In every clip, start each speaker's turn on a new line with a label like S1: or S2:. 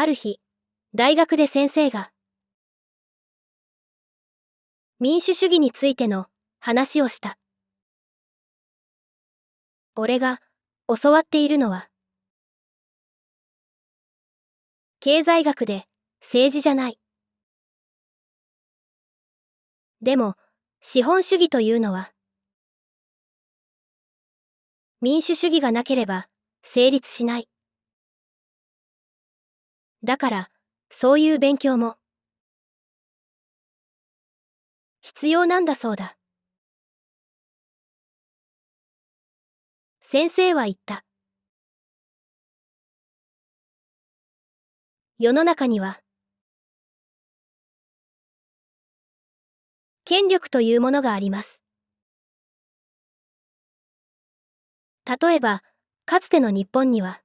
S1: ある日、大学で先生が民主主義についての話をした。俺が教わっているのは経済学で政治じゃない。でも資本主義というのは民主主義がなければ成立しない。だからそういう勉強も必要なんだそうだ。先生は言った。世の中には権力というものがあります。例えば、かつての日本には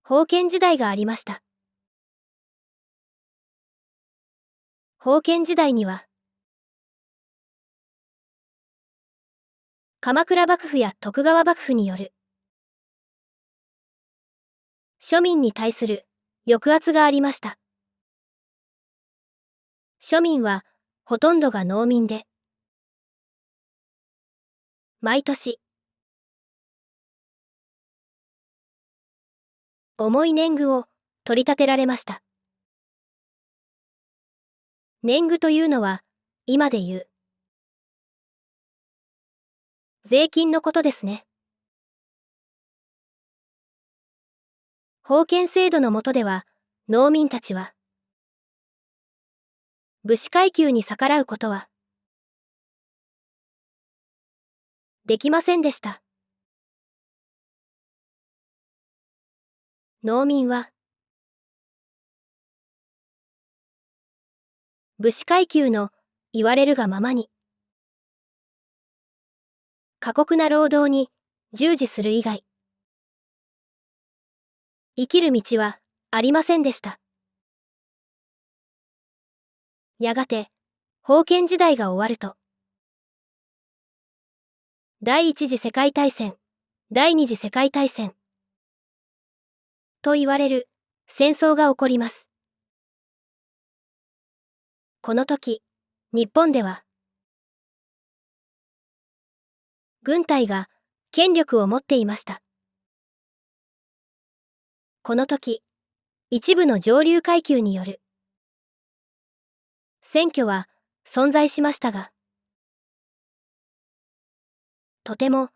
S1: 封建時代がありました。封建時代には鎌倉幕府や徳川幕府による庶民に対する抑圧がありました。庶民はほとんどが農民で、毎年重い年貢を取り立てられました。年貢というのは今で言う税金のことですね。封建制度の下では農民たちは武士階級に逆らうことはできませんでした。農民は武士階級の言われるがままに過酷な労働に従事する以外生きる道はありませんでした。やがて封建時代が終わると第一次世界大戦、第二次世界大戦と言われる戦争が起こります。この時、日本では軍隊が権力を持っていました。この時、一部の上流階級による選挙は存在しましたが、とても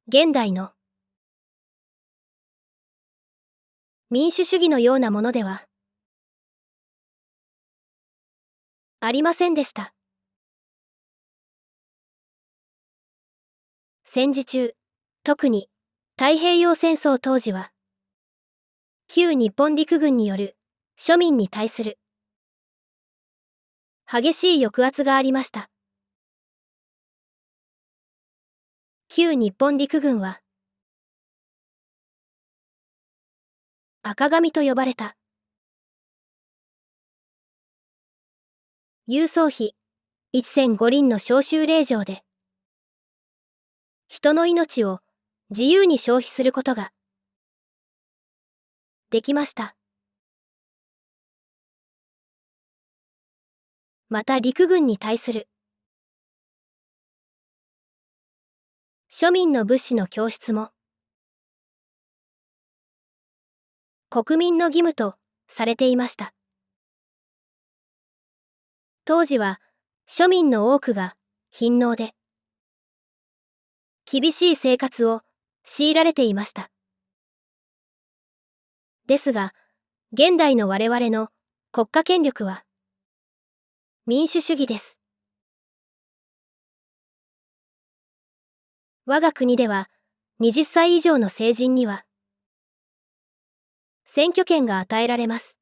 S1: 現代の民主主義のようなものではありませんでした。戦時中、特に太平洋戦争当時は、旧日本陸軍による庶民に対する激しい抑圧がありました。旧日本陸軍は、赤紙と呼ばれた。郵送費1005輪の召集令状で、人の命を自由に消費することができました。また陸軍に対する庶民の物資の供出も国民の義務とされていました。当時は庶民の多くが貧農で厳しい生活を強いられていました。ですが、現代の我々の国家権力は民主主義です。我が国では20歳以上の成人には選挙権が与えられます。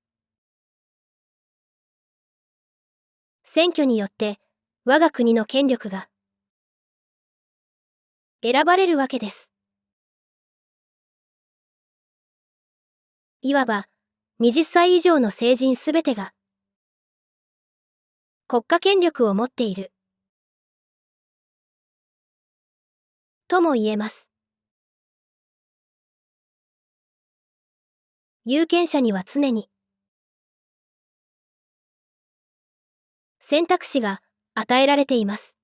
S1: 選挙によって我が国の権力が選ばれるわけです。いわば20歳以上の成人すべてが国家権力を持っているとも言えます。有権者には常に選択肢が与えられています。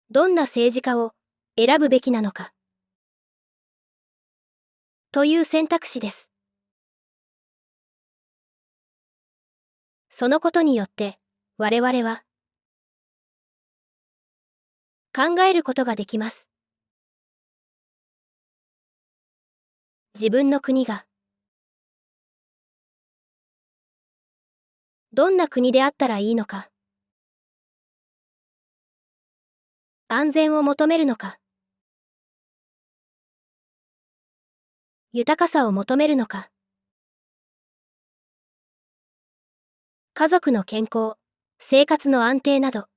S1: どんな政治家を選ぶべきなのかという選択肢です。そのことによって我々は考えることができます。自分の国がどんな国であったらいいのか、安全を求めるのか、豊かさを求めるのか、家族の健康、生活の安定など、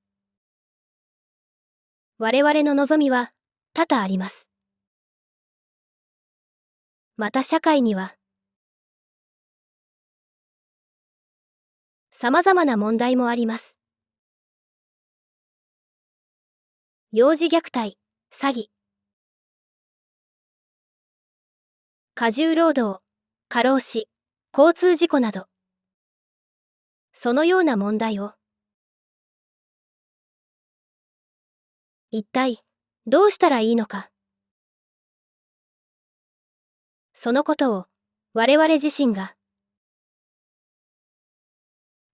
S1: 我々の望みは多々あります。また社会には様々な問題もあります。幼児虐待、詐欺、過重労働、過労死、交通事故など、そのような問題を一体どうしたらいいのか、そのことを我々自身が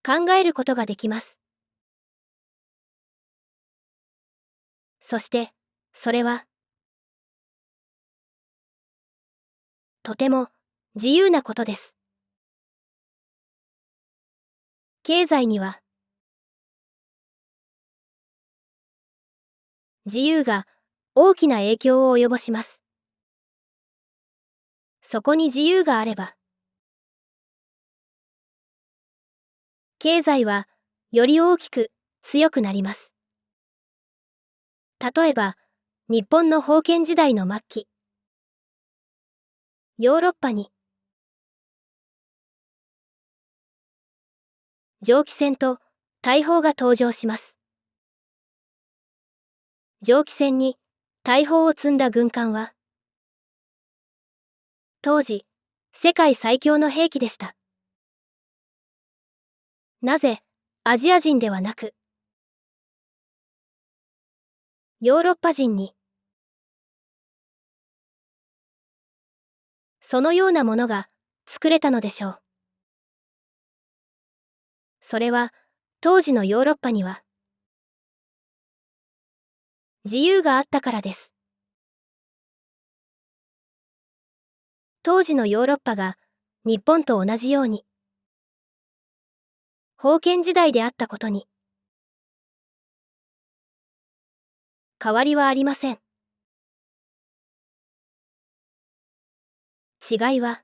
S1: 考えることができます。そして、それはとても自由なことです。経済には自由が大きな影響を及ぼします。そこに自由があれば、経済はより大きく強くなります。例えば、日本の封建時代の末期、ヨーロッパに蒸気船と大砲が登場します。蒸気船に大砲を積んだ軍艦は、当時、世界最強の兵器でした。なぜ、アジア人ではなく、ヨーロッパ人に、そのようなものが作れたのでしょう。それは、当時のヨーロッパには、自由があったからです。当時のヨーロッパが、日本と同じように、封建時代であったことに、変わりはありません。違いは、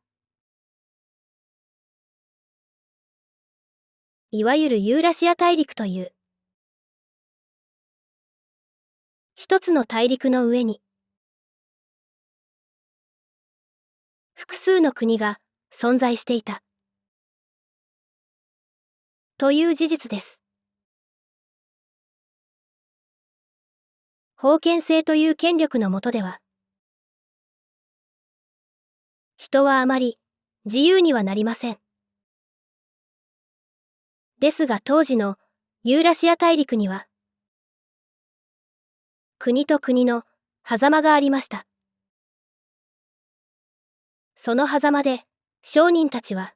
S1: いわゆるユーラシア大陸という、一つの大陸の上に、複数の国が存在していた、という事実です。封建制という権力の下では、人はあまり自由にはなりません。ですが当時のユーラシア大陸には、国と国の狭間がありました。その狭間で商人たちは、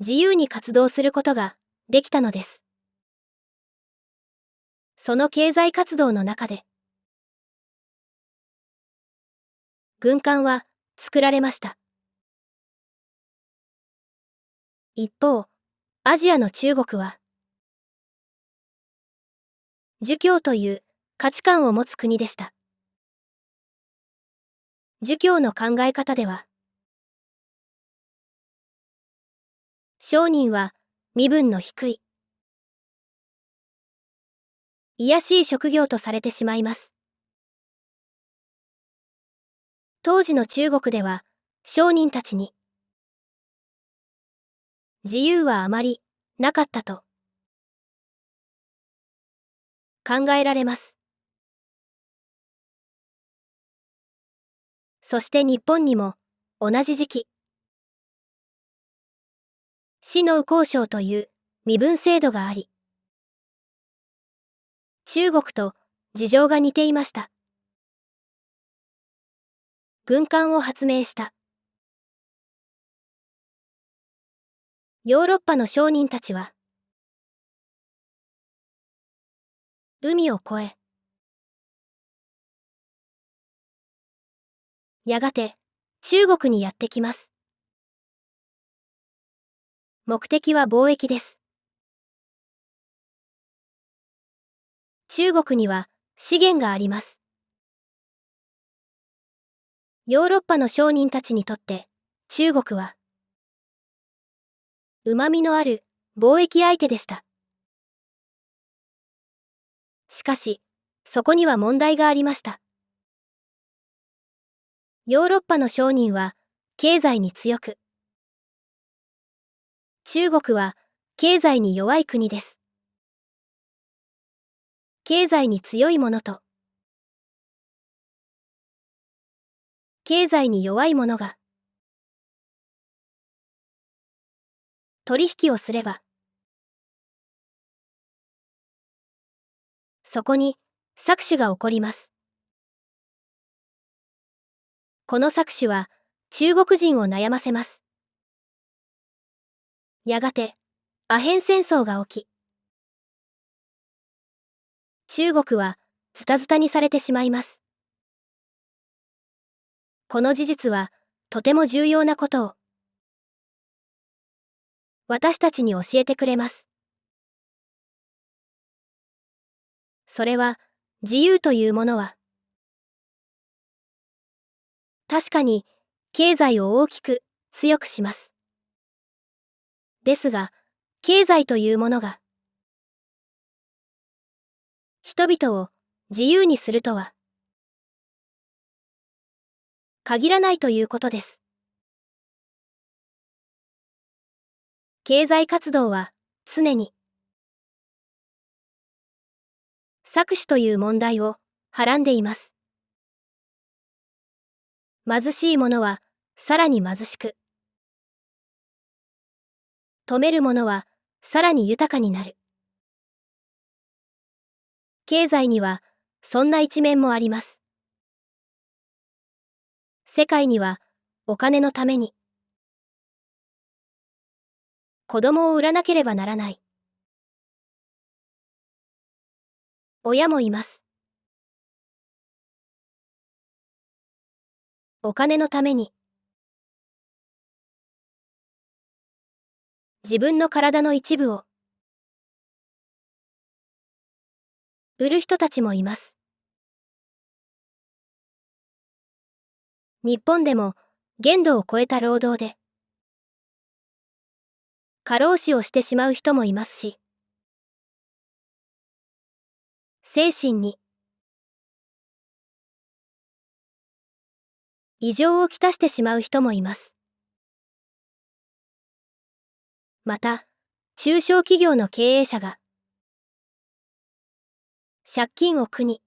S1: 自由に活動することができたのです。その経済活動の中で、軍艦は作られました。一方、アジアの中国は、儒教という価値観を持つ国でした。儒教の考え方では、商人は身分の低い、卑しい職業とされてしまいます。当時の中国では、商人たちに、自由はあまりなかったと考えられます。そして日本にも同じ時期、市の右交省という身分制度があり、中国と事情が似ていました。軍艦を発明した。ヨーロッパの商人たちは、海を越え、やがて中国にやってきます。目的は貿易です。中国には資源があります。ヨーロッパの商人たちにとって中国は旨味のある貿易相手でした。しかし、そこには問題がありました。ヨーロッパの商人は経済に強く、中国は経済に弱い国です。経済に強いものと、経済に弱いものが取引をすれば、そこに搾取が起こります。この搾取は中国人を悩ませます。やがてアヘン戦争が起き、中国はズタズタにされてしまいます。この事実はとても重要なことを私たちに教えてくれます。それは自由というものは確かに経済を大きく強くします。ですが、経済というものが人々を自由にするとは限らないということです。経済活動は常に搾取という問題をはらんでいます。貧しい者はさらに貧しく、富める者はさらに豊かになる。経済にはそんな一面もあります。世界にはお金のために子供を売らなければならない親もいます。お金のために自分の体の一部を売る人たちもいます。日本でも限度を超えた労働で過労死をしてしまう人もいますし、精神に異常をきたしてしまう人もいます。また、中小企業の経営者が借金を苦に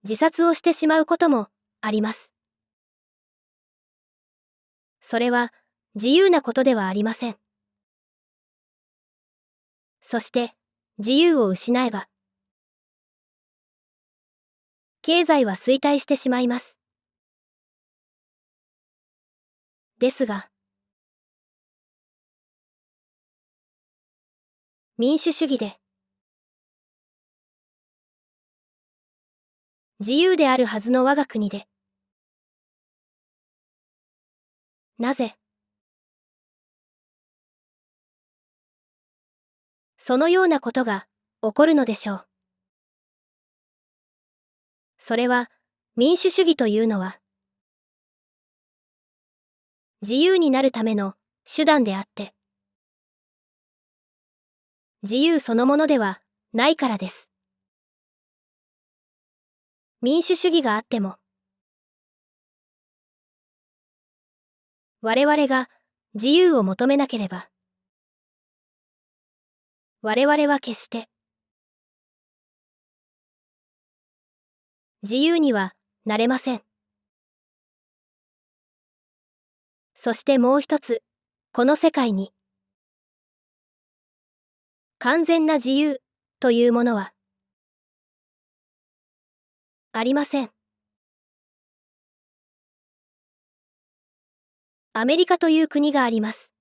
S1: 自殺をしてしまうこともあります。それは自由なことではありません。そして自由を失えば経済は衰退してしまいます。ですが、民主主義で自由であるはずの我が国で、なぜそのようなことが起こるのでしょう。それは民主主義というのは自由になるための手段であって、自由そのものではないからです。民主主義があっても、我々が自由を求めなければ、我々は決して自由にはなれません。そしてもう一つ、この世界に完全な自由というものはありません。アメリカという国があります。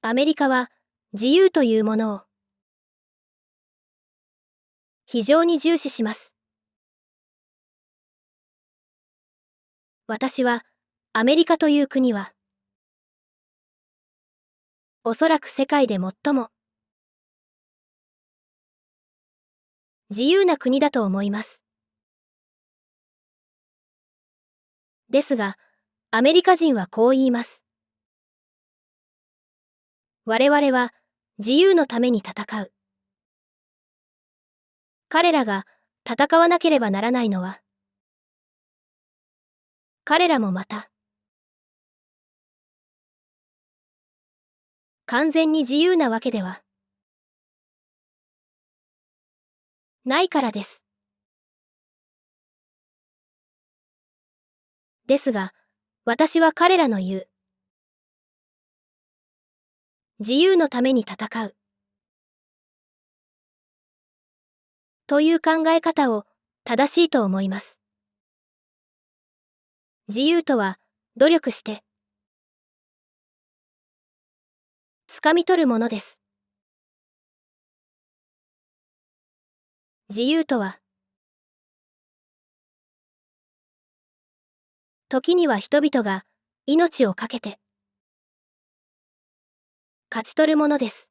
S1: アメリカは自由というものを非常に重視します。私はアメリカという国はおそらく世界で最も自由な国だと思います。ですが、アメリカ人はこう言います。我々は自由のために戦う。彼らが戦わなければならないのは、彼らもまた完全に自由なわけではないからです。ですが、私は彼らの言う自由のために戦うという考え方を正しいと思います。自由とは努力して掴み取るものです。自由とは時には人々が命を懸けて勝ち取るものです。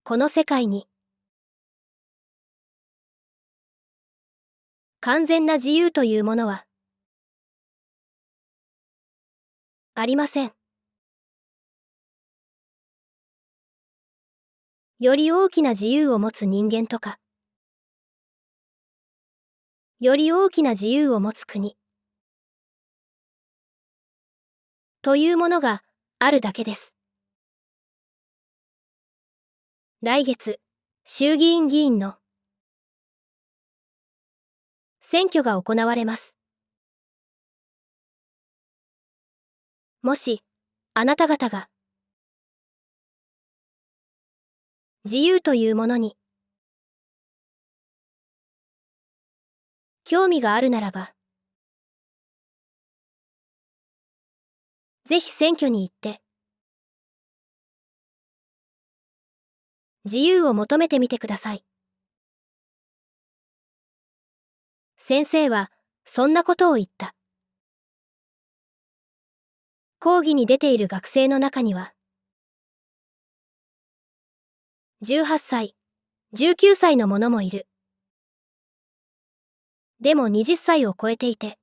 S1: この世界に完全な自由というものはありません。より大きな自由を持つ人間とか、より大きな自由を持つ国というものがあるだけです。来月、衆議院議員の選挙が行われます。もし、あなた方が自由というものに興味があるならば、ぜひ選挙に行って、自由を求めてみてください。先生は、そんなことを言った。講義に出ている学生の中には、18歳、19歳の者もいる。でも20歳を超えていて、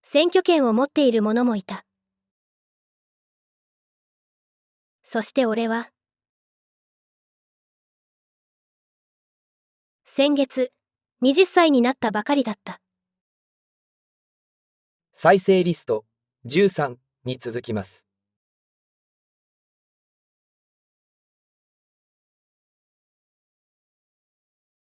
S1: 選挙権を持っている者もいた。そして俺は、先月、20歳になったばかりだった。
S2: 再生リスト13に続きます。